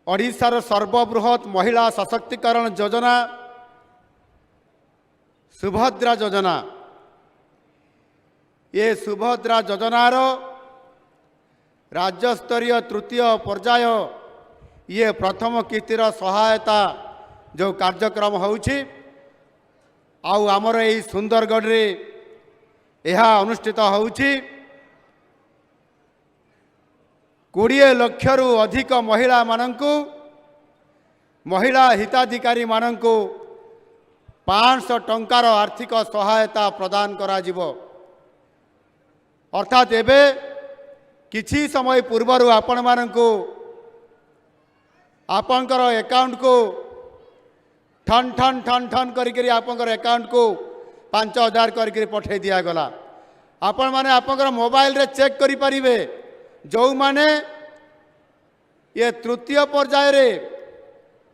ओडिशार सर्वबृहत महिला सशक्तिकरण योजना सुभद्रा योजना। ये सुभद्रा योजनार राज्यस्तरीय तृतीय पर्याय ये प्रथम किस्तिर सहायता जो कार्यक्रम होउछि आउ आमर यही सुंदरगढ़ रे यह अनुष्ठित होउछि। 20 लाख रु अधिक महिला मानंकु महिला हिताधिकारी मानंकु 500 टंकार आर्थिक सहायता प्रदान करा जिवो। अर्थात एबे किछि समय पूर्वरु आपण मानंकु आपनकर अकाउंट को ठन ठन ठन ठन करी आपनकर अकाउंट को 5000 करी पठे दिया गला। आपण माने आपनकर मोबाइल रे चेक करि परिबे जो माने ये तृतीय पर्याय रे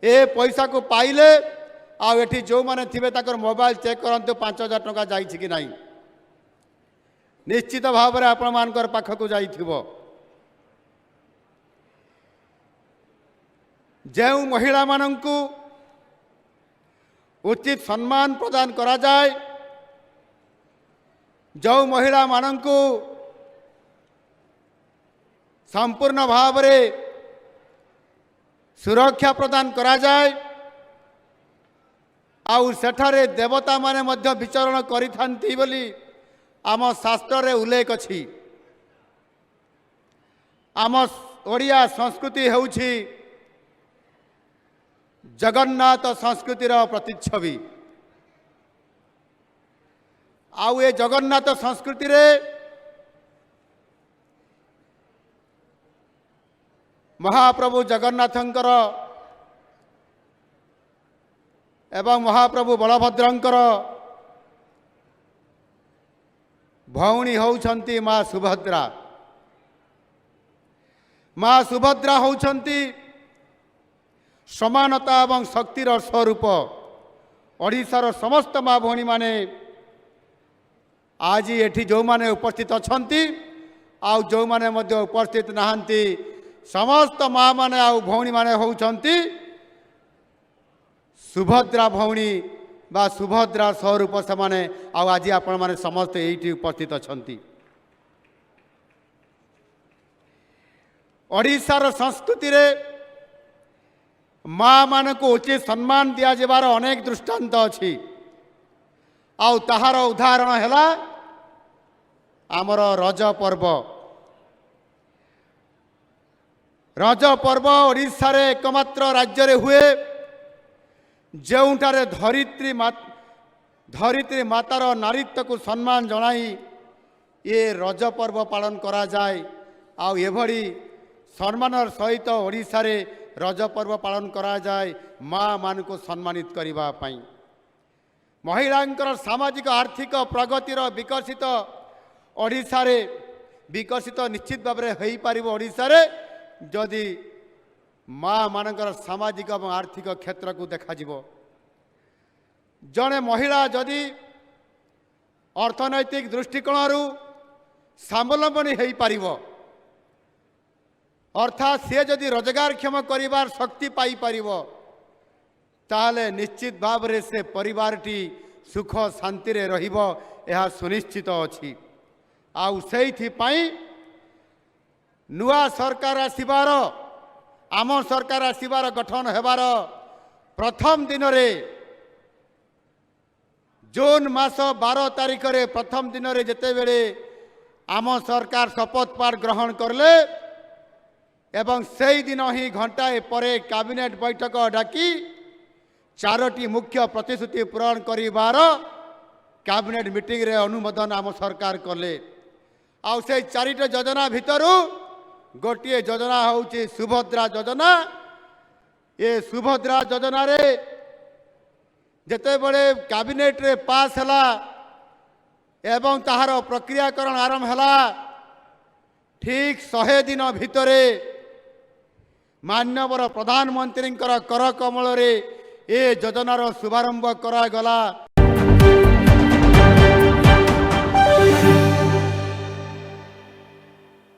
ए पैसा को पाइले आ एठी जो माने थिबे ताकर मोबाइल चेक करंतु 5000 टका जाइछि कि नाही निश्चित भाव रे आपण मानकर पाख को जाइथिबो। जो महिला मानंकु उचित सम्मान प्रदान करा जाए, जो महिला मानंकु संपूर्ण भाव रे सुरक्षा प्रदान करा जाए आउ सेठारे देवता माने मध्य विचरण करिथांती बोली आम शास्त्र रे उल्लेख अछि। आम ओडिया संस्कृति हेउछि जगन्नाथ संस्कृतिर प्रतिच्छवि। आउ ए जगन्नाथ संस्कृति रे महाप्रभु जगन्नाथंकर एवं महाप्रभु बलभद्रंकर भौणी होउछंती माँ सुभद्रा। माँ सुभद्रा होउछंती समानता एवं शक्तिर स्वरूप। ओडिशार समस्त माँ भौणी माने आज एठी जो माने उपस्थित अछंती आउ जो माने मध्य उपस्थित नहांती समस्त माँ माने आउ भौणी माने होउछंती सुभद्रा भौणी बा सुभद्रा स्वरूप से माने आउ आज आपण माने समस्त एठी उपस्थित अछंती। ओडिशार संस्कृति रे माँ मान को उचित सम्मान दिया जेबार अनेक दृष्टांत अछि। आउ ताहार उदाहरण हैला आमर रज पर्व। रज पर्व ओडिशा रे एकमात्र राज्य रे हुए जेउठारे धरित्री मातार नारीत्व को सम्मान जनाई ये रज पर्व पालन करा जाए। आउ एभली सम्मानर सहित ओडिशा रे रज पर्व पालन करा जाए माँ मान को सम्मानित करिबा पई। महिलांकर सामाजिक आर्थिक प्रगतिर विकसित ओडिशा रे विकसित निश्चित भाव में हो पारिबो। ओडिशा रे जदि माँ मानकर सामाजिक और आर्थिक क्षेत्र को देखा जिवो। जड़े महिला जदि अर्थनैतिक दृष्टिकोण स्वावलंबी हो पारिबो अर्थात सी जदि रोजगारक्षम करिवार शक्ति पाई पारिबो ताहले निश्चित भाव रे से परिवारटी सुख शांति रे रहिबो यह सुनिश्चित अछि। आउ सेइथि पई नुआ सरकार आसिबार आम सरकार आसिबार गठन हेबार प्रथम दिन रे जून मास 12 तारिख रे प्रथम दिन रे जेते बेले आम सरकार शपथ पाठ ग्रहण करले एवं सेई दिन ही घंटाए परे कैबिनेट बैठक डाकी 4टी मुख्य प्रतिश्रुति पूरण करिवार कैबिनेट मीटिंग रे अनुमोदन आम सरकार कले। आउ से 4टी योजना भितरु गोटे योजना होउची सुभद्रा योजना। ये सुभद्रा योजना रे जेते बड़े कैबिनेट रे पास हला एवं ताहार प्रक्रियाकरण आरंभ हला ठीक 100 दिन भितरे माननीय प्रधानमंत्री कर कमल रे ए योजनार शुभारंभ करा गला।